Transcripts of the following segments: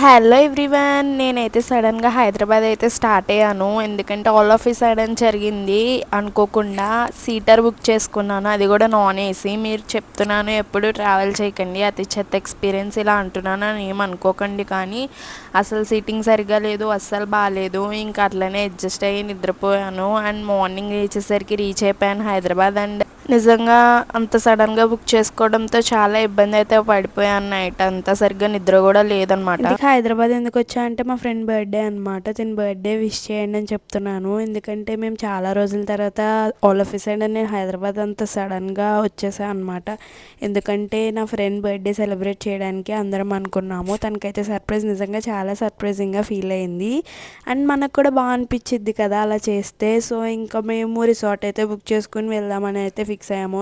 Hello everyone, నేనైతే సడన్గా హైదరాబాద్ అయితే స్టార్ట్ అయ్యాను. ఎందుకంటే ఆల్ ఆఫ్ ఈ సడన్ జరిగింది. అనుకోకుండా సీటర్ బుక్ చేసుకున్నాను, అది కూడా నాన్ ఏసీ. మీరు చెప్తున్నాను ఎప్పుడు ట్రావెల్ చేయకండి, అతి చెత్త ఎక్స్పీరియన్స్ ఇలా అంటున్నాను అని ఏం అనుకోకండి. కానీ అసలు సీటింగ్ సరిగ్గా లేదు, అస్సలు బాగాలేదు. ఇంకా అట్లనే అడ్జస్ట్ అయ్యి నిద్రపోయాను. అండ్ మార్నింగ్ రీచ్ అయిపోయాను హైదరాబాద్. అండ్ నిజంగా అంత సడన్గా బుక్ చేసుకోవడంతో చాలా ఇబ్బంది అయితే పడిపోయాను. నైట్ అంతా సరిగ్గా నిద్ర కూడా లేదనమాట. హైదరాబాద్ ఎందుకు వచ్చా అంటే మా ఫ్రెండ్ బర్త్డే అనమాట. తిని బర్త్డే విష్ చేయండి అని చెప్తున్నాను. ఎందుకంటే మేము చాలా రోజుల తర్వాత ఆల్ ఆఫ్ సైడ్ నేను హైదరాబాద్ అంత సడన్గా వచ్చేసాను అనమాట. ఎందుకంటే నా ఫ్రెండ్ బర్త్డే సెలబ్రేట్ చేయడానికి అందరం అనుకున్నాము. తనకైతే సర్ప్రైజ్, నిజంగా చాలా సర్ప్రైజింగ్గా ఫీల్ అయింది. అండ్ మనకు కూడా బాగా అనిపించిద్ది కదా అలా చేస్తే. సో ఇంకా మేము రిసార్ట్ అయితే బుక్ చేసుకుని వెళ్దామని అయితే ఫిక్స్ అయ్యాము.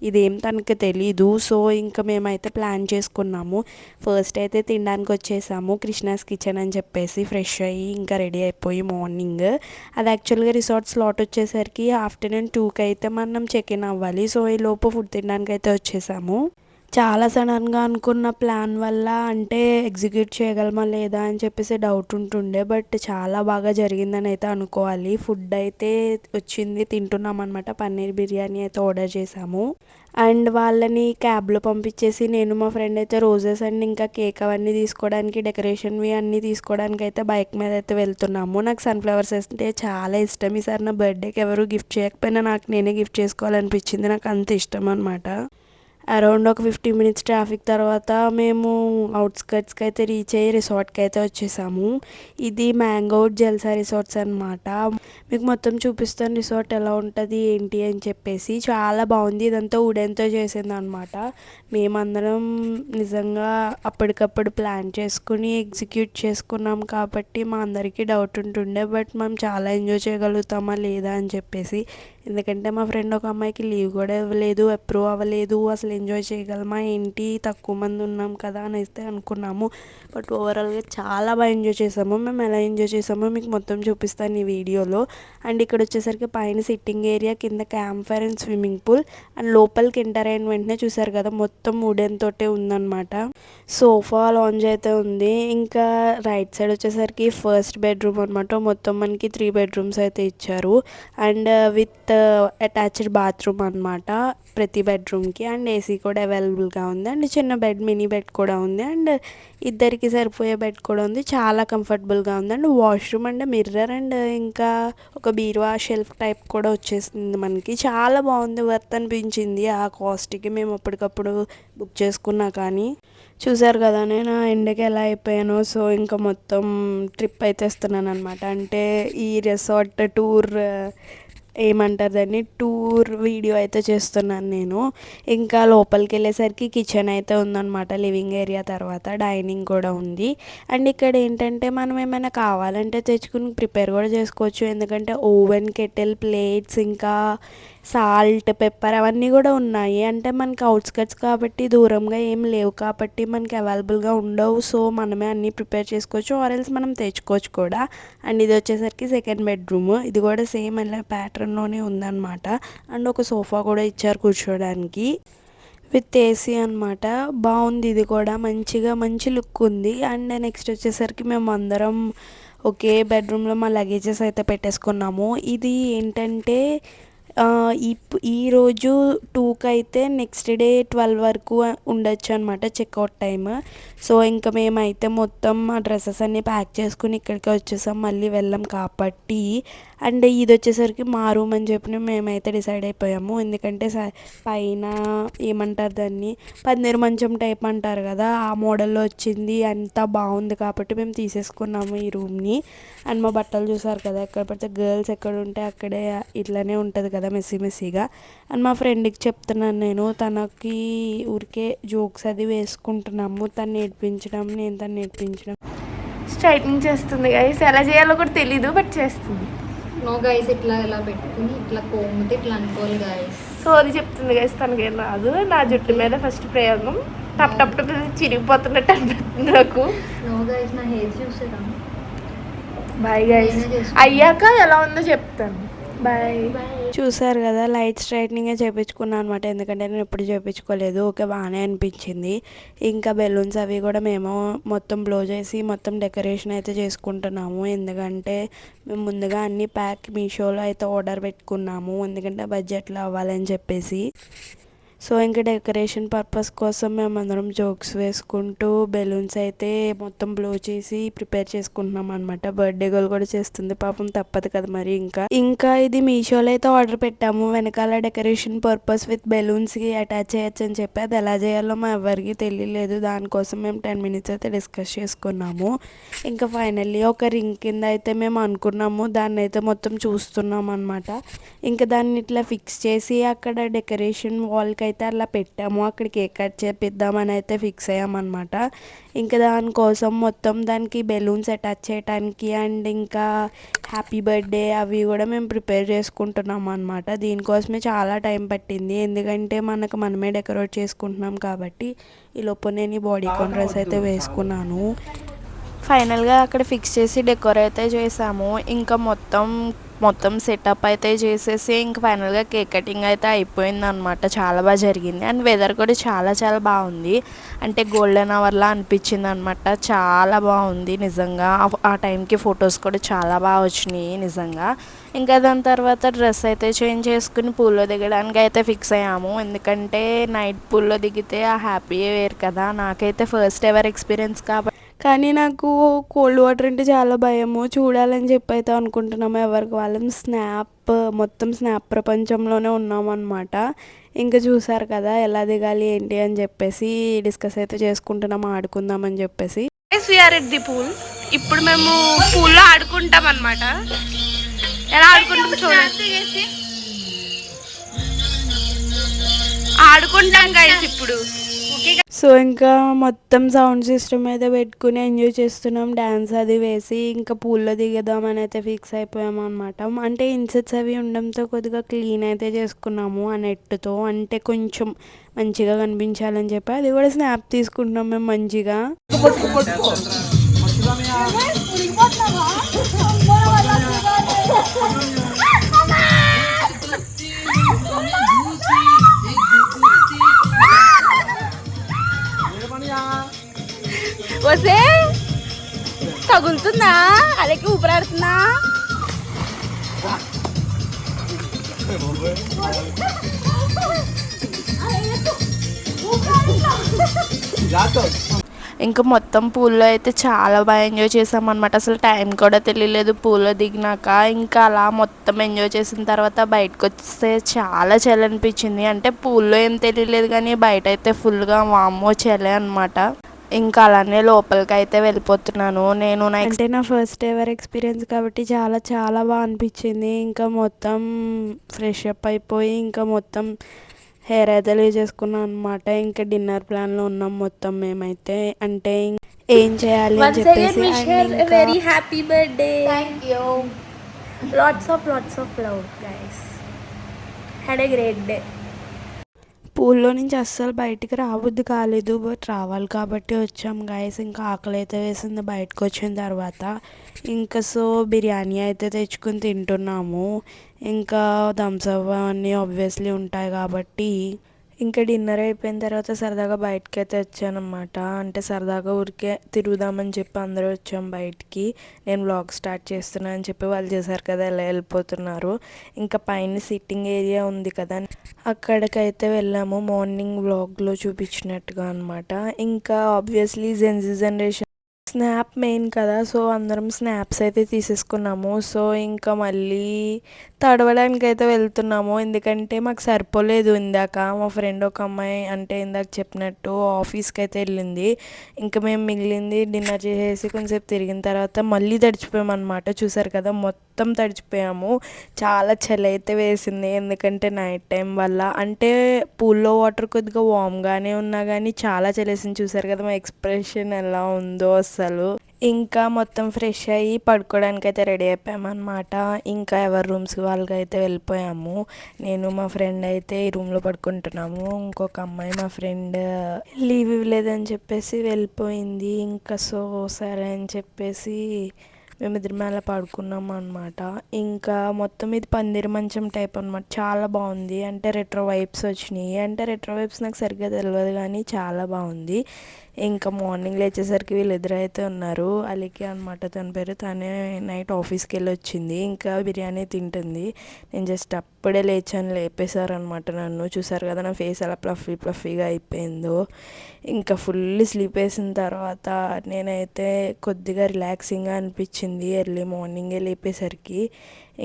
ఇదేం తనకి తెలీదు. సో ఇంకా మేమైతే ప్లాన్ చేసుకున్నాము. ఫస్ట్ అయితే తినడానికి వచ్చేసాము కృష్ణాస్ కిచెన్ అని చెప్పేసి. ఫ్రెష్ అయ్యి ఇంకా రెడీ అయిపోయి మార్నింగ్, అది యాక్చువల్గా రిసార్ట్ స్లాట్ వచ్చేసరికి ఆఫ్టర్నూన్ 2కి అయితే మనం చెక్ ఇన్ అవ్వాలి. సో ఈ లోపు ఫుడ్ తినడానికి అయితే వచ్చేసాము. చాలా సడన్గా అనుకున్న ప్లాన్ వల్ల అంటే ఎగ్జిక్యూట్ చేయగలమా లేదా అని చెప్పేసి డౌట్ ఉంటుండే. బట్ చాలా బాగా జరిగిందని అయితే అనుకోవాలి. ఫుడ్ అయితే వచ్చింది, తింటున్నాం అనమాట. పన్నీర్ బిర్యానీ అయితే ఆర్డర్ చేసాము. అండ్ వాళ్ళని క్యాబ్లో పంపించేసి నేను మా ఫ్రెండ్ అయితే రోజెస్ అండ్ ఇంకా కేక్ అవన్నీ తీసుకోవడానికి, డెకరేషన్వి అన్నీ తీసుకోవడానికి అయితే బైక్ మీద అయితే వెళ్తున్నాము. నాకు సన్ఫ్లవర్స్ అంటే చాలా ఇష్టం. ఈసారి నా బర్త్డేకి ఎవరు గిఫ్ట్ చేయకపోయినా నాకు నేనే గిఫ్ట్ చేసుకోవాలనిపించింది. నాకు అంత ఇష్టం అనమాట. అరౌండ్ ఒక 15 మినిట్స్ ట్రాఫిక్ తర్వాత మేము అవుట్స్కట్స్కి అయితే రీచ్ అయ్యి రిసార్ట్కి అయితే వచ్చేసాము. ఇది మ్యాంగో జల్సా రిసార్ట్స్ అనమాట. మీకు మొత్తం చూపిస్తాను రిసార్ట్ ఎలా ఉంటుంది ఏంటి అని చెప్పేసి. చాలా బాగుంది. ఇదంతా వుడెన్తో చేసింది అనమాట. మేమందరం నిజంగా అప్పటికప్పుడు ప్లాన్ చేసుకుని ఎగ్జిక్యూట్ చేసుకున్నాం కాబట్టి మా అందరికీ డౌట్ ఉంటుండే. బట్ మనం చాలా ఎంజాయ్ చేయగలుగుతామా లేదా అని చెప్పేసి. ఎందుకంటే మా ఫ్రెండ్ ఒక అమ్మాయికి లీవ్ కూడా ఇవ్వలేదు, అప్రూవ్ అవ్వలేదు. అసలు ఎంజాయ్ చేయగలమా ఏంటి, తక్కువ మంది ఉన్నాం కదా అని అయితే అనుకున్నాము. బట్ ఓవరాల్గా చాలా బాగా ఎంజాయ్ చేసాము. మేము ఎలా ఎంజాయ్ చేసామో మీకు మొత్తం చూపిస్తాను ఈ వీడియోలో. అండ్ ఇక్కడ వచ్చేసరికి పైన సిట్టింగ్ ఏరియా, కింద camp fire and swimming pool. And లోపలికి ఎంటర్ అయిన వెంటనే చూసారు కదా మొత్తం వుడెన్ తోటే ఉందన్నమాట. సోఫా లాంజ్ అయితే ఉంది. ఇంకా రైట్ సైడ్ వచ్చేసరికి ఫస్ట్ బెడ్రూమ్ అనమాట. మొత్తం మనకి 3 బెడ్రూమ్స్ అయితే ఇచ్చారు. అండ్ విత్ అటాచ్డ్ బాత్రూమ్ అనమాట ప్రతి బెడ్రూమ్కి. అండ్ ఏసీ కూడా అవైలబుల్గా ఉంది. అండ్ చిన్న బెడ్, మినీ బెడ్ కూడా ఉంది. అండ్ ఇద్దరికి సరిపోయే బెడ్ కూడా ఉంది. చాలా కంఫర్టబుల్గా ఉంది. And washroom and mirror and ఇంకా ఒక బీరువా షెల్ఫ్ టైప్ కూడా వచ్చేసింది మనకి. చాలా బాగుంది, వర్త్ అనిపించింది ఆ కాస్ట్కి మేము అప్పటికప్పుడు బుక్ చేసుకున్నా. కానీ చూసారు కదా నేను ఎండకి ఎలా అయిపోయానో. సో ఇంకా మొత్తం ట్రిప్ అయితే ఇస్తున్నాను అనమాట. అంటే ఈ రిసార్ట్ టూర్ ఏమంటారు దాన్ని, టూర్ వీడియో అయితే చేస్తున్నాను నేను. ఇంకా లోపలికి వెళ్ళేసరికి కిచెన్ అయితే ఉందన్నమాట. లివింగ్ ఏరియా తర్వాత డైనింగ్ కూడా ఉంది. అండ్ ఇక్కడ ఏంటంటే మనం ఏమైనా కావాలంటే తెచ్చుకుని ప్రిపేర్ కూడా చేసుకోవచ్చు. ఎందుకంటే ఓవెన్, కెటిల్, ప్లేట్స్, ఇంకా సాల్ట్, పెప్పర్ అవన్నీ కూడా ఉన్నాయి. అంటే మనకి అవుట్స్కట్స్ కాబట్టి దూరంగా ఏం లేవు కాబట్టి మనకి అవైలబుల్గా ఉండవు. సో మనమే అన్నీ ప్రిపేర్ చేసుకోవచ్చు, ఆర్ఎల్స్ మనం తెచ్చుకోవచ్చు కూడా. అండ్ ఇది వచ్చేసరికి సెకండ్ బెడ్రూమ్. ఇది కూడా సేమ్ అలా ప్యాటర్న్లోనే ఉందన్నమాట. అండ్ ఒక సోఫా కూడా ఇచ్చారు కూర్చోడానికి విత్ ఏసీ అనమాట. బాగుంది, ఇది కూడా మంచిగా మంచి లుక్ ఉంది. అండ్ నెక్స్ట్ వచ్చేసరికి మేము అందరం ఒకే బెడ్రూమ్లో మా లగేజెస్ అయితే పెట్టేసుకున్నాము. ఇది ఏంటంటే ఈరోజు 2కి అయితే నెక్స్ట్ డే 12 వరకు ఉండొచ్చు అనమాట చెక్అవుట్ టైమ్. సో ఇంకా మేమైతే మొత్తం ఆ డ్రెస్సెస్ అన్నీ ప్యాక్ చేసుకుని ఇక్కడికి వచ్చేసాం, మళ్ళీ వెళ్ళాం కాబట్టి. అండ్ ఇది వచ్చేసరికి మా రూమ్ అని చెప్పి మేమైతే డిసైడ్ అయిపోయాము. ఎందుకంటే పైన ఏమంటారు దాన్ని, పందిరి మంచం టైప్ అంటారు కదా, ఆ మోడల్లో వచ్చింది. అంతా బాగుంది కాబట్టి మేము తీసేసుకున్నాము ఈ రూమ్ని. అండ్ మా బట్టలు చూసారు కదా, ఎక్కడ పడితే గర్ల్స్ ఎక్కడ ఉంటే అక్కడే ఇట్లానే ఉంటుంది కదా మెస్సీ మెస్సీగా. అండ్ మా ఫ్రెండ్కి చెప్తున్నాను నేను, తనకి ఊరికే జోక్స్ అది వేసుకుంటున్నాము. తను నేర్పించడం, నేను తను నేర్పించడం. స్ట్రైట్నింగ్ చేస్తుంది గైస్, ఎలా చేయాలో కూడా తెలీదు బట్ చేస్తుంది. నో గైస్, ఇట్లా ఇలా పెట్టుకుని ఇట్లా కోమితే ఇట్లా అనుకోవాలి గైస్. సోది చెప్తుంది గైస్, తనకేం రాదు. నా జుట్టు మీద ఫస్ట్ ప్రయోగం టప్ టప్ టప్ చిరిగిపోతున్నట్టు అనిపిస్తుంది నాకు. నో గైస్, నా హెయిర్ చూసారా? బాయ్ గైస్, అయ్యాక ఎలా ఉందో చెప్తాను. బాయ్. బాయ్. చూసారు కదా, లైట్ స్ట్రైట్నింగే చేయించుకున్నాను అనమాట. ఎందుకంటే నేను ఎప్పుడు చేయించుకోలేదు. ఓకే, బాగానే అనిపించింది. ఇంకా బెలూన్స్ అవి కూడా మేము మొత్తం బ్లో చేసి మొత్తం డెకరేషన్ అయితే చేసుకుంటున్నాము. ఎందుకంటే మేము ముందుగా అన్ని ప్యాక్ మీషోలో అయితే ఆర్డర్ పెట్టుకున్నాము. ఎందుకంటే బడ్జెట్లో అవ్వాలని చెప్పేసి. సో ఇంకా డెకరేషన్ పర్పస్ కోసం మేమందరం జోక్స్ వేసుకుంటూ బెలూన్స్ అయితే మొత్తం బ్లో చేసి ప్రిపేర్ చేసుకుంటున్నాం అనమాట. బర్త్డే గర్ల్ కూడా చేస్తుంది పాపం, తప్పదు కదా మరి. ఇంకా ఇది మీషోలో అయితే ఆర్డర్ పెట్టాము. వెనకాల డెకరేషన్ పర్పస్ విత్ బెలూన్స్కి అటాచ్ చేయొచ్చు అని చెప్పి, అది ఎలా చేయాలో మా ఎవరికి తెలియలేదు. దానికోసం మేము 10 minutes అయితే డిస్కస్ చేసుకున్నాము. ఇంకా ఫైనల్లీ ఒక రింగ్ కింద అయితే మేము అనుకున్నాము. దాన్ని అయితే మొత్తం చూస్తున్నాం అనమాట. ఇంకా దాన్ని ఇట్లా ఫిక్స్ చేసి అక్కడ డెకరేషన్ వాల్కి అయితే అలా పెట్టాము. అక్కడ కేక్ కట్ చేపిద్దామని అయితే ఫిక్స్ అయ్యామన్నమాట. ఇంకా దానికోసం మొత్తం దానికి బెలూన్స్ అటాచ్ చేయడానికి అండ్ ఇంకా హ్యాపీ బర్త్డే అవి కూడా మేము ప్రిపేర్ చేసుకుంటున్నాం అనమాట. దీనికోసమే చాలా టైం పట్టింది. ఎందుకంటే మనమే డెకరేట్ చేసుకుంటున్నాం కాబట్టి. ఈ లోపు నేను బాడీ కాన్ డ్రెస్ అయితే వేసుకున్నాను. ఫైనల్గా అక్కడ ఫిక్స్ చేసి డెకోర్ అయితే చేసాము. ఇంకా మొత్తం సెటప్ అయితే చేసేసి ఇంకా ఫైనల్గా కేక్ కటింగ్ అయితే అయిపోయింది అనమాట. చాలా బాగా జరిగింది. అండ్ వెదర్ కూడా చాలా చాలా బాగుంది. అంటే గోల్డెన్ అవర్లా అనిపించింది అనమాట. చాలా బాగుంది నిజంగా. ఆ టైంకి ఫొటోస్ కూడా చాలా బాగా వచ్చినాయి నిజంగా. ఇంకా దాని తర్వాత డ్రెస్ అయితే చేంజ్ చేసుకుని పూల్లో దిగడానికి అయితే ఫిక్స్ అయ్యాము. ఎందుకంటే నైట్ పూల్లో దిగితే ఆ హ్యాపీ వేరు కదా. నాకైతే ఫస్ట్ ఎవర్ ఎక్స్పీరియన్స్ కాబట్టి. కానీ నాకు కోల్డ్ వాటర్ అంటే చాలా భయము. చూడాలని చెప్పి అయితే అనుకుంటున్నాము. ఎవరికి వాళ్ళం మొత్తం స్నాప్ ప్రపంచంలోనే ఉన్నామన్నమాట. ఇంకా చూసారు కదా ఎలా దిగాలి ఏంటి అని చెప్పేసి డిస్కస్ అయితే చేసుకుంటున్నాము, ఆడుకుందామని చెప్పేసి. We're at the pool. ఇప్పుడు మేము పూల్లో ఆడుకుంటాం అనమాట. ఎలా ఆడుకుంటాం చూడండి. ఆడుకుంటాం గైస్ ఇప్పుడు. సో ఇంకా మొత్తం సౌండ్ సిస్టమ్ అయితే పెట్టుకుని ఎంజాయ్ చేస్తున్నాం. డ్యాన్స్ అది వేసి ఇంకా పూల్లో దిగదామని అయితే ఫిక్స్ అయిపోయాము అనమాట. అంటే ఇన్సెట్స్ అవి ఉండడంతో కొద్దిగా క్లీన్ అయితే చేసుకున్నాము ఆ నెట్తో. అంటే కొంచెం మంచిగా కనిపించాలని చెప్పి అది కూడా స్నాప్ తీసుకుంటున్నాం మేము మంచిగా. వస్తే తగులుతుందా, అదకి ఊపిరాడుతుందా? ఇంకా మొత్తం పూల్లో అయితే చాలా బాగా ఎంజాయ్ చేసామన్నమాట. అసలు టైం కూడా తెలియలేదు పూల్లో దిగినాక. ఇంకా అలా మొత్తం ఎంజాయ్ చేసిన తర్వాత బయటకు వస్తే చాలా చలి అనిపించింది. అంటే పూల్లో ఏం తెలియలేదు కానీ బయట అయితే ఫుల్గా వామ్మో చలి అనమాట. ఇంకా అలానే లోపలికి అయితే వెళ్ళిపోతున్నాను నేను. అంటే నా ఫస్ట్ ఎవర్ ఎక్స్పీరియన్స్ కాబట్టి చాలా చాలా బాగా అనిపించింది. ఇంకా మొత్తం ఫ్రెష్ అప్ అయిపోయి ఇంకా మొత్తం హెయిర్ అయితే చేసుకున్నాం అనమాట. ఇంకా డిన్నర్ ప్లాన్లో ఉన్నాం మొత్తం మేమైతే. అంటే ఏం చేయాలి అని చెప్పేసి. Very happy birthday. Thank you. Lots of love guys. Had a great day. పూల్లో నుంచి అస్సలు బయటికి రాబుద్ది కాలేదు, బట్ రావాలి కాబట్టి వచ్చాం గైస్. ఇంకా ఆకలి అయితే వేసింది బయటకు వచ్చిన తర్వాత. ఇంకా సో బిర్యానీ అయితే తెచ్చుకుని తింటున్నాము. ఇంకా థమ్స్ అప్ అన్నీ ఆబ్వియస్లీ ఉంటాయి కాబట్టి. ఇంకా డిన్నర్ అయిపోయిన తర్వాత సరదాగా బయటకి అయితే వచ్చానమాట. అంటే సరదాగా ఊరికే తిరుగుదామని చెప్పి అందరూ వచ్చాం బయటికి. నేను వ్లాగ్ స్టార్ట్ చేస్తున్నా అని చెప్పి వాళ్ళు చేశారు కదా, ఎలా వెళ్ళిపోతున్నారు. ఇంకా పైన సిట్టింగ్ ఏరియా ఉంది కదా, అక్కడికైతే వెళ్ళాము. మార్నింగ్ వ్లాగ్లో చూపించినట్టుగా అనమాట. ఇంకా obviously Gen Z generation snap main కదా, సో అందరం స్నాప్స్ అయితే తీసేసుకున్నాము. సో ఇంకా మళ్ళీ తడవడానికి అయితే వెళ్తున్నాము. ఎందుకంటే మాకు సరిపోలేదు. ఇందాక మా ఫ్రెండ్ ఒక అమ్మాయి అంటే ఇందాక చెప్పినట్టు ఆఫీస్కి అయితే వెళ్ళింది. ఇంకా మేము మిగిలింది డిన్నర్ చేసేసి కొంచెంసేపు తిరిగిన తర్వాత మళ్ళీ తడిచిపోయాము అనమాట. చూసారు కదా మొత్తం తడిచిపోయాము. చాలా చలి అయితే వేసింది. ఎందుకంటే నైట్ టైం వల్ల. అంటే పూల్లో వాటర్ కొద్దిగా వామ్గానే ఉన్నా కానీ చాలా చలేసింది. చూసారు కదా మా ఎక్స్ప్రెషన్ ఎలా ఉందో అసలు. ఇంకా మొత్తం ఫ్రెష్ అయ్యి పడుకోవడానికి అయితే రెడీ అయిపోయామన్నమాట. ఇంకా ఎవరి రూమ్స్ వాళ్ళకి అయితే వెళ్ళిపోయాము. నేను మా ఫ్రెండ్ అయితే ఈ రూమ్లో పడుకుంటున్నాము. ఇంకొక అమ్మాయి మా ఫ్రెండ్ లీవ్ ఇవ్వలేదని చెప్పేసి వెళ్ళిపోయింది. ఇంకా సో సరే అని చెప్పేసి మేమిద్దరం అలా పడుకున్నాం అనమాట. ఇంకా మొత్తం ఇది పందిరి మంచం టైప్ అనమాట. చాలా బాగుంది. అంటే రెట్రో వైబ్స్ వచ్చినాయి. అంటే రెట్రో వైబ్స్ నాకు సరిగ్గా తెలియదు కానీ చాలా బాగుంది. ఇంకా మార్నింగ్ లేచేసరికి వీళ్ళిద్దరు అయితే ఉన్నారు. అలికి అనమాట తన పేరు. తనే నైట్ ఆఫీస్కి వెళ్ళి వచ్చింది. ఇంకా బిర్యానీ తింటుంది. నేను జస్ట్ అప్పుడే లేచాను, లేపేశారనమాట నన్ను. చూసారు కదా నా ఫేస్ ఎలా ప్లఫీగా అయిపోయిందో. ఇంకా ఫుల్ స్లీప్ వేసిన తర్వాత నేనైతే కొద్దిగా రిలాక్సింగ్గా అనిపించింది ఎర్లీ మార్నింగే లేపేసరికి.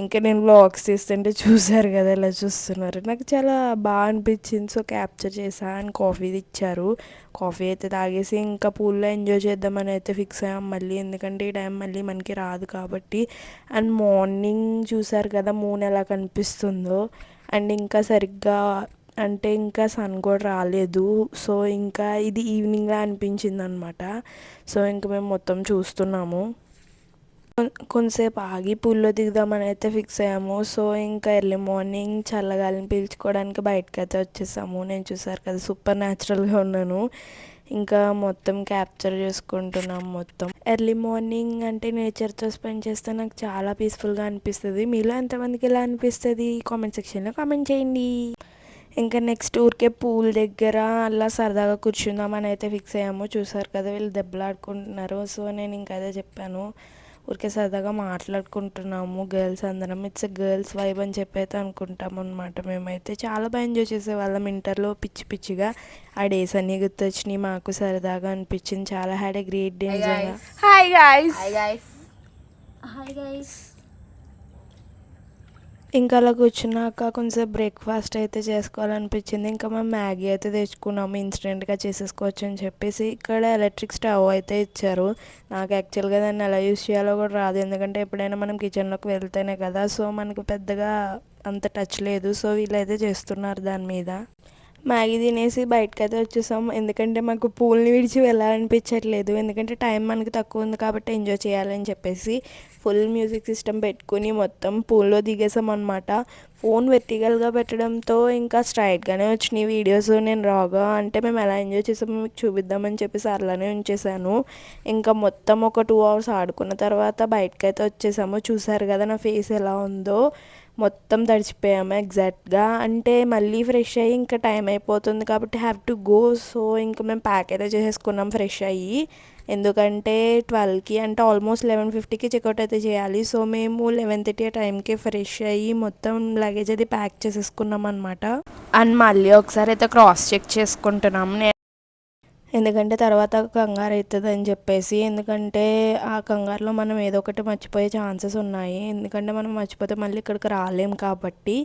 ఇంకా నేను వ్లాగ్స్ తీస్తుంటే చూసారు కదా ఎలా చూస్తున్నారు. నాకు చాలా బాగా అనిపించింది. సో క్యాప్చర్ చేసా. అండ్ కాఫీ ఇచ్చారు. కాఫీ అయితే తాగేసి ఇంకా పూల్లో ఎంజాయ్ చేద్దామని అయితే ఫిక్స్ అయ్యాం మళ్ళీ. ఎందుకంటే ఈ టైం మళ్ళీ మనకి రాదు కాబట్టి. అండ్ మార్నింగ్ చూసారు కదా మూన్ ఎలా కనిపిస్తుందో. అండ్ ఇంకా సరిగ్గా అంటే ఇంకా సన్ కూడా రాలేదు. సో ఇంకా ఇది ఈవినింగ్లా అనిపించింది అనమాట. సో ఇంక మేము మొత్తం చూస్తున్నాము. కొంతసేపు ఆగి పూల్లో దిగుదామని అయితే ఫిక్స్ అయ్యాము. సో ఇంకా ఎర్లీ మార్నింగ్ చల్లగాలిని పీల్చుకోవడానికి బయటకు అయితే వచ్చేసాము. నేను చూసారు కదా సూపర్ న్యాచురల్గా ఉన్నాను. ఇంకా మొత్తం క్యాప్చర్ చేసుకుంటున్నాం మొత్తం. ఎర్లీ మార్నింగ్ అంటే నేచర్తో స్పెండ్ చేస్తే నాకు చాలా పీస్ఫుల్గా అనిపిస్తుంది. మీలో ఎంతమందికి ఎలా అనిపిస్తుంది కామెంట్ సెక్షన్లో కామెంట్ చేయండి. ఇంకా నెక్స్ట్ ఊరికే పూల్ దగ్గర అలా సరదాగా కూర్చుందామని అయితే ఫిక్స్ అయ్యాము. చూసారు కదా వీళ్ళు దెబ్బలాడుకుంటున్నారు. సో నేను ఇంకా అదే చెప్పాను, ఊరికే సరదాగా మాట్లాడుకుంటున్నాము గర్ల్స్ అందరం. ఇట్స్ గర్ల్స్ వైబ్ అని చెప్పి అయితే అనుకుంటాం అనమాట. మేమైతే చాలా బాగా ఎంజాయ్ చేసేవాళ్ళం ఇంటర్లో పిచ్చి పిచ్చిగా. ఆ డేస్ అన్నీ గుర్తొచ్చినాయి. మాకు సరదాగా అనిపించింది. చాలా హ్యాడ్ ఎ గ్రేట్ డే నిజంగా. Hi guys. Hi guys. ఇంకా అలా కూర్చున్నాక కొంచెం బ్రేక్ఫాస్ట్ అయితే చేసుకోవాలనిపించింది. ఇంకా మేము మ్యాగీ అయితే తెచ్చుకున్నాము. ఇన్స్టెంట్గా చేసేసుకోవచ్చు అని చెప్పేసి. ఇక్కడ ఎలక్ట్రిక్ స్టవ్ అయితే ఇచ్చారు. నాకు యాక్చువల్గా దాన్ని ఎలా యూస్ చేయాలో కూడా రాదు. ఎందుకంటే ఎప్పుడైనా మనం కిచెన్లోకి వెళ్తేనే కదా. సో మనకు పెద్దగా అంత టచ్ లేదు. సో వీళ్ళైతే చేస్తున్నారు దాని మీద. మ్యాగీ తినేసి బయటకైతే వచ్చేసాం. ఎందుకంటే మాకు పూల్ని విడిచి వెళ్ళాలనిపించట్లేదు. ఎందుకంటే టైం మనకి తక్కువ ఉంది కాబట్టి ఎంజాయ్ చేయాలని చెప్పేసి ఫుల్ మ్యూజిక్ సిస్టమ్ పెట్టుకుని మొత్తం పూల్లో దిగేసాం అనమాట. ఫోన్ వెర్టికల్గా పెట్టడంతో ఇంకా స్ట్రైట్గానే వచ్చినాయి వీడియోస్. నేను రాగా అంటే మేము ఎలా ఎంజాయ్ చేసామో మీకు చూపిద్దామని చెప్పేసి అలానే ఉంచేసాను. ఇంకా మొత్తం ఒక 2 hours ఆడుకున్న తర్వాత బయటకైతే వచ్చేసాము. చూసారు కదా నా ఫేస్ ఎలా ఉందో. మొత్తం తడిచిపోయాము ఎగ్జాక్ట్గా. అంటే మళ్ళీ ఫ్రెష్ అయ్యి ఇంకా టైం అయిపోతుంది కాబట్టి హ్యావ్ టు గో. సో ఇంకా మేము ప్యాక్ అయితే చేసేసుకున్నాం ఫ్రెష్ అయ్యి. ఎందుకంటే 12కి అంటే ఆల్మోస్ట్ 11:50కి చెక్అవుట్ అయితే చేయాలి. సో మేము 11:30 ఆ టైంకి ఫ్రెష్ అయ్యి మొత్తం లగేజ్ అది ప్యాక్ చేసేసుకున్నాం అనమాట. అండ్ మళ్ళీ ఒకసారి అయితే క్రాస్ చెక్ చేసుకుంటున్నాం. ఎందుకంటే తర్వాత కంగారు అవుతుంది అని చెప్పేసి. ఎందుకంటే ఆ కంగారులో మనం ఏదో ఒకటి మర్చిపోయే ఛాన్సెస్ ఉన్నాయి. ఎందుకంటే మనం మర్చిపోతే మళ్ళీ ఇక్కడికి రాలేం కాబట్టి.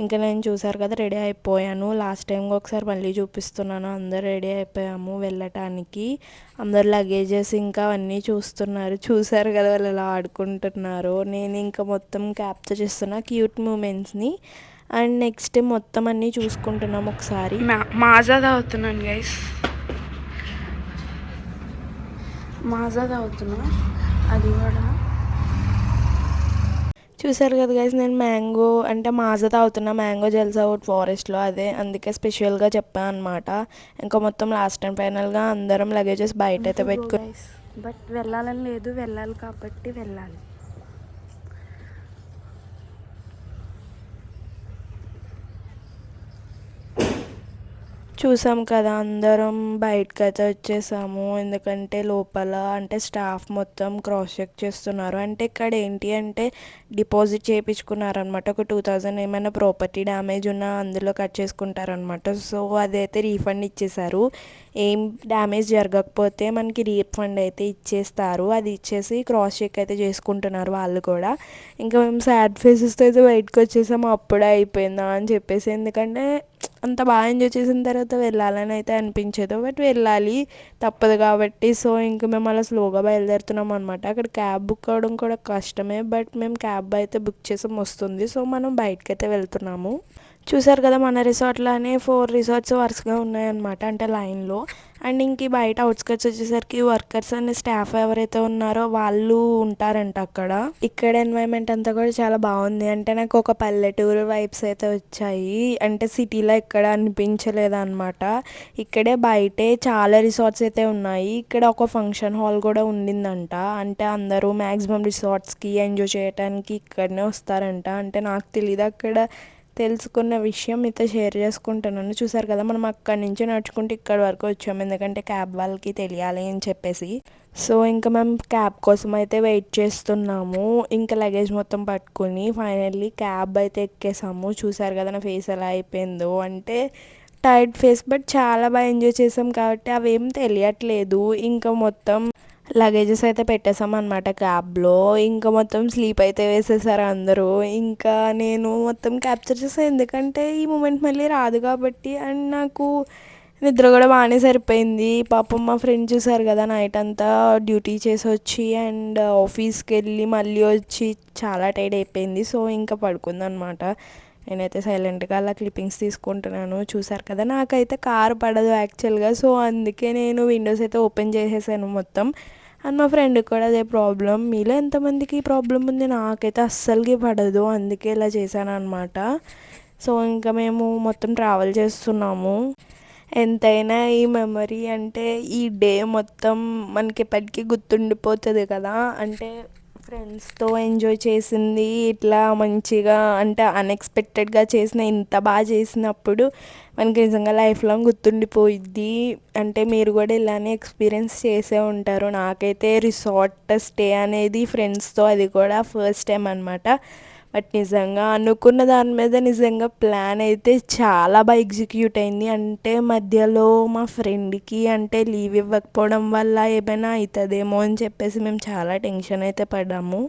ఇంకా నేను చూసారు కదా రెడీ అయిపోయాను. లాస్ట్ టైం ఒకసారి మళ్ళీ చూపిస్తున్నాను. అందరు రెడీ అయిపోయాము వెళ్ళటానికి. అందరు లగేజెస్ ఇంకా అవన్నీ చూస్తున్నారు. చూసారు కదా వాళ్ళు ఎలా ఆడుకుంటున్నారు. నేను ఇంకా మొత్తం క్యాప్చర్ చేస్తున్నా క్యూట్ మూమెంట్స్ని. అండ్ నెక్స్ట్ మొత్తం అన్నీ చూసుకుంటున్నాం ఒకసారి. మాజా తాగుతున్నాను గైస్. మాజా తాగుతున్నా. అది కూడా చూసారు కదా గైస్. నేను మ్యాంగో అంటే మాజా తాగుతున్నా. మ్యాంగో జెల్సా అవుట్ ఫారెస్ట్లో అదే అందుకే స్పెషల్గా చెప్పాను అనమాట. ఇంకా మొత్తం లాస్ట్ అండ్ ఫైనల్గా అందరం లగేజెస్ బయట అయితే పెట్టుకో. బట్ వెళ్ళాలని లేదు, వెళ్ళాలి కాబట్టి వెళ్ళాలి. చూసాం కదా అందరం బయటకు అయితే వచ్చేసాము. ఎందుకంటే లోపల అంటే స్టాఫ్ మొత్తం క్రాస్ చెక్ చేస్తున్నారు. అంటే ఇక్కడ ఏంటి అంటే డిపాజిట్ చేయించుకున్నారనమాట. ఒక 2000 ఏమైనా ప్రాపర్టీ డ్యామేజ్ ఉన్నా అందులో కట్ చేసుకుంటారనమాట. సో అదైతే రీఫండ్ ఇచ్చేశారు. ఏం డ్యామేజ్ జరగకపోతే మనకి రీఫండ్ అయితే ఇచ్చేస్తారు. అది ఇచ్చేసి క్రాస్ చెక్ అయితే చేసుకుంటున్నారు వాళ్ళు కూడా. ఇంకా మేము సాడ్ ఫేసెస్తో అయితే బయటకు వచ్చేసాము. అప్పుడే అయిపోయిందా అని చెప్పేసి. ఎందుకంటే అంత బాగా ఎంజాయ్ చేసిన తర్వాత వెళ్ళాలని అయితే అనిపించదు. బట్ వెళ్ళాలి తప్పదు కాబట్టి. సో ఇంక మేము అలా స్లోగా బయలుదేరుతున్నాం అనమాట. అక్కడ క్యాబ్ బుక్ అవ్వడం కూడా కష్టమే. బట్ మేము క్యాబ్ అయితే బుక్ చేసాం వస్తుంది. సో మనం బయటకైతే వెళ్తున్నాము. చూసారు కదా మన రిసార్ట్లోనే 4 రిసార్ట్స్ వరుసగా ఉన్నాయన్నమాట. అంటే లైన్లో. అండ్ ఇంక బయట అవుట్స్కట్స్ వచ్చేసరికి వర్కర్స్ అండ్ స్టాఫ్ ఎవరైతే ఉన్నారో వాళ్ళు ఉంటారంట అక్కడ. ఇక్కడ ఎన్వైరన్మెంట్ అంతా కూడా చాలా బాగుంది. అంటే నాకు ఒక పల్లెటూరు వైబ్స్ అయితే వచ్చాయి. అంటే సిటీలో ఎక్కడ అనిపించలేదు అనమాట. ఇక్కడే బయటే చాలా రిసార్ట్స్ అయితే ఉన్నాయి. ఇక్కడ ఒక ఫంక్షన్ హాల్ కూడా ఉండిందంట. అంటే అందరూ మ్యాక్సిమం రిసార్ట్స్కి ఎంజాయ్ చేయడానికి ఇక్కడనే వస్తారంట. అంటే నాకు తెలియదు, అక్కడ తెలుసుకున్న విషయం మీతో షేర్ చేసుకుంటున్నాను. చూసారు కదా, మనం అక్కడి నుంచి నడుచుకుంటూ ఇక్కడ వరకు వచ్చాము, ఎందుకంటే క్యాబ్ వాళ్ళకి తెలియాలి అని చెప్పేసి. సో ఇంకా మేము క్యాబ్ కోసం అయితే వెయిట్ చేస్తున్నాము. ఇంకా లగేజ్ మొత్తం పట్టుకుని ఫైనల్లీ క్యాబ్ అయితే ఎక్కేసాము. చూసారు కదా నా ఫేస్ ఎలా అయిపోయిందో, అంటే టైర్డ్ ఫేస్, బట్ చాలా బాగా ఎంజాయ్ చేసాం కాబట్టి అవేం తెలియట్లేదు. ఇంకా మొత్తం లగేజెస్ అయితే పెట్టేసాం అనమాట క్యాబ్లో. ఇంకా మొత్తం స్లీప్ అయితే వేసేసారు అందరూ. ఇంకా నేను మొత్తం క్యాప్చర్ చేసాను, ఎందుకంటే ఈ మూమెంట్ మళ్ళీ రాదు కాబట్టి. అండ్ నాకు నిద్ర కూడా బాగానే సరిపోయింది. పాపం మా ఫ్రెండ్ చూసారు కదా, నైట్ అంతా డ్యూటీ చేసి వచ్చి అండ్ ఆఫీస్కి వెళ్ళి మళ్ళీ వచ్చి చాలా టైర్డ్ అయిపోయింది. సో ఇంకా పడుకుందనమాట. నేనైతే సైలెంట్గా అలా క్లిప్పింగ్స్ తీసుకుంటున్నాను. చూసారు కదా, నాకైతే కార్ పడదు యాక్చువల్గా. సో అందుకే నేను విండోస్ అయితే ఓపెన్ చేసేసాను మొత్తం. అండ్ మా ఫ్రెండ్కి కూడా అదే ప్రాబ్లం. మీలో ఎంతమందికి ప్రాబ్లం ఉంది? నాకైతే అస్సలకి పడదు, అందుకే ఇలా చేశాను అనమాట. సో ఇంకా మేము మొత్తం ట్రావెల్ చేస్తున్నాము. ఎంతైనా ఈ మెమరీ అంటే ఈ డే మొత్తం మనకి ఎప్పటికీ గుర్తుండిపోతుంది కదా. అంటే ఫ్రెండ్స్తో ఎంజాయ్ చేసింది ఇట్లా మంచిగా, అంటే అన్ఎక్స్పెక్టెడ్గా చేసిన, ఇంత బాగా చేసినప్పుడు మనకి నిజంగా లైఫ్ లాంగ్ గుర్తుండిపోయిద్ది. అంటే మీరు కూడా ఇలానే ఎక్స్పీరియన్స్ చేసే ఉంటారు. నాకైతే రిసార్ట్ స్టే అనేది ఫ్రెండ్స్తో, అది కూడా ఫస్ట్ టైం అనమాట. బట్ నిజంగా అనుకున్న దాని మీద నిజంగా ప్లాన్ అయితే చాలా బాగా ఎగ్జిక్యూట్ అయింది. అంటే మధ్యలో మా ఫ్రెండ్కి అంటే లీవ్ ఇవ్వకపోవడం వల్ల ఏమైనా అవుతుందేమో అని చెప్పేసి మేము చాలా టెన్షన్ అయితే పడ్డాము.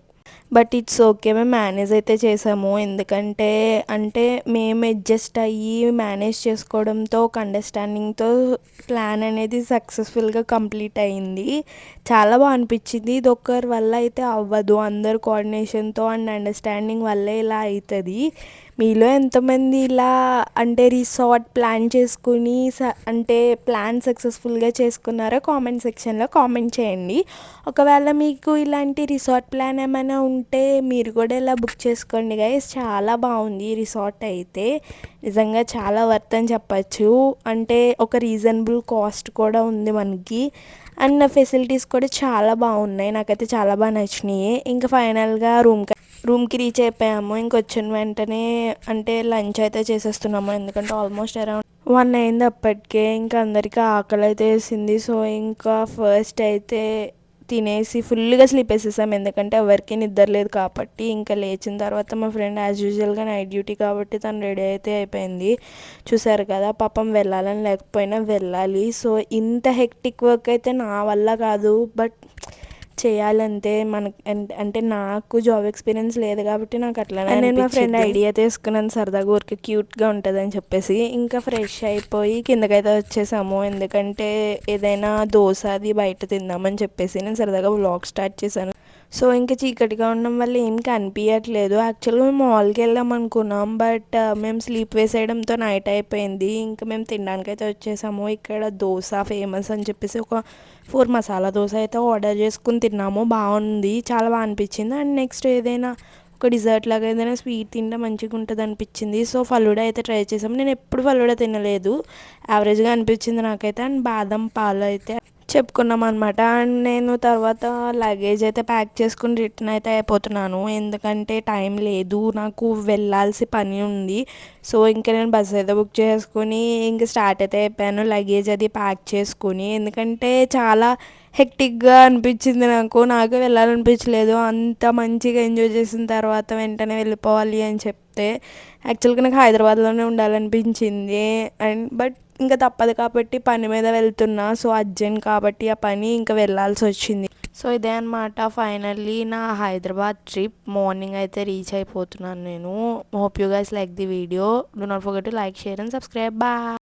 బట్ ఇట్స్ ఓకే, మేము మేనేజ్ అయితే చేసాము. ఎందుకంటే అంటే మేము అడ్జస్ట్ అయ్యి మేనేజ్ చేసుకోవడంతో, ఒక అండర్స్టాండింగ్తో ప్లాన్ అనేది సక్సెస్ఫుల్గా కంప్లీట్ అయింది. చాలా బాగా అనిపించింది. ఇది ఒక్కరి వల్ల అయితే అవ్వదు, అందరు కోఆర్డినేషన్తో అండ్ అండర్స్టాండింగ్ వల్లే ఇలా అవుతుంది. మీలో ఎంతమంది ఇలా అంటే రిసార్ట్ ప్లాన్ చేసుకుని అంటే ప్లాన్ సక్సెస్ఫుల్గా చేసుకున్నారో కామెంట్ సెక్షన్లో కామెంట్ చేయండి. ఒకవేళ మీకు ఇలాంటి రిసార్ట్ ప్లాన్ ఏమైనా ఉంటే మీరు కూడా ఇలా బుక్ చేసుకోండి గైస్. చాలా బాగుంది ఈ రిసార్ట్ అయితే, నిజంగా చాలా వర్త్ అని చెప్పచ్చు. అంటే ఒక రీజనబుల్ కాస్ట్ కూడా ఉంది మనకి. అండ్ ఫెసిలిటీస్ కూడా చాలా బాగున్నాయి, నాకైతే చాలా బాగా నచ్చినాయి. ఇంకా ఫైనల్గా రూమ్కి రీచ్ అయిపోయాము. ఇంకొచ్చిన వెంటనే అంటే లంచ్ అయితే చేసేస్తున్నాము, ఎందుకంటే ఆల్మోస్ట్ అరౌండ్ 1 అయింది అప్పటికే. ఇంకా అందరికీ ఆకలి అయితే వేసింది. సో ఇంకా ఫస్ట్ అయితే తినేసి ఫుల్గా స్లీప్ వేసేసాం, ఎందుకంటే ఎవరికి నిద్ర లేదు కాబట్టి. ఇంకా లేచిన తర్వాత మా ఫ్రెండ్ యాజ్ యూజువల్గా నైట్ డ్యూటీ కాబట్టి తను రెడీ అయితే అయిపోయింది. చూసారు కదా, పాపం వెళ్ళాలని లేకపోయినా వెళ్ళాలి. సో ఇంత హెక్టిక్ వర్క్ అయితే నా వల్ల కాదు, బట్ చేయాలంటే మనకి. అంటే నాకు జాబ్ ఎక్స్పీరియన్స్ లేదు కాబట్టి నాకు అట్లానే. నేను మా ఫ్రెండ్ ఐడియా తీసుకున్నాను సరదాగా, ఊరికి క్యూట్గా ఉంటుంది అని చెప్పేసి. ఇంకా ఫ్రెష్ అయిపోయి కిందకైతే వచ్చేసాము, ఎందుకంటే ఏదైనా దోశ అది బయట తిందామని చెప్పేసి నేను సరదాగా వ్లాగ్ స్టార్ట్ చేశాను. సో ఇంకా చీకటిగా ఉండడం వల్ల ఏం కనిపించట్లేదు. యాక్చువల్గా మేము మాల్కి వెళ్దాం అనుకున్నాం, బట్ మేము స్లీప్ వేసేయడంతో నైట్ అయిపోయింది. ఇంకా మేము తినడానికి అయితే వచ్చేసాము. ఇక్కడ దోశ ఫేమస్ అని చెప్పేసి ఒక 4 మసాలా దోశ అయితే ఆర్డర్ చేసుకుని తిన్నాము. బాగుంది, చాలా బాగా అనిపించింది. అండ్ నెక్స్ట్ ఏదైనా ఒక డిజర్ట్ లాగా ఏదైనా స్వీట్ తింటే మంచిగా ఉంటుంది అనిపించింది. సో ఫలూడా అయితే ట్రై చేసాము. నేను ఎప్పుడు ఫలూడా తినలేదు, యావరేజ్గా అనిపించింది నాకైతే. అండ్ బాదం పాలు అయితే చెప్పుకున్నాం అనమాట. అండ్ నేను తర్వాత లగేజ్ అయితే ప్యాక్ చేసుకుని రిటర్న్ అయితే అయిపోతున్నాను, ఎందుకంటే టైం లేదు, నాకు వెళ్ళాల్సి పని ఉంది. సో ఇంకా నేను బస్ అయితే బుక్ చేసుకుని ఇంకా స్టార్ట్ అయితే అయిపోయాను, లగేజ్ అది ప్యాక్ చేసుకుని. ఎందుకంటే చాలా హెక్టిక్గా అనిపించింది నాకు వెళ్ళాలనిపించలేదు. అంత మంచిగా ఎంజాయ్ చేసిన తర్వాత వెంటనే వెళ్ళిపోవాలి అని చెప్తే యాక్చువల్గా నాకు హైదరాబాద్లోనే ఉండాలనిపించింది. అండ్ బట్ ఇంకా తప్పదు కాబట్టి పని మీద వెళ్తున్నా. సో అర్జెంట్ కాబట్టి ఆ పని ఇంకా వెళ్ళాల్సి వచ్చింది. సో ఇదే అనమాట ఫైనల్లీ నా హైదరాబాద్ ట్రిప్. మార్నింగ్ అయితే రీచ్ అయిపోతున్నాను నేను. Hope you guys like the video. Do not forget to like, share and subscribe. Bye.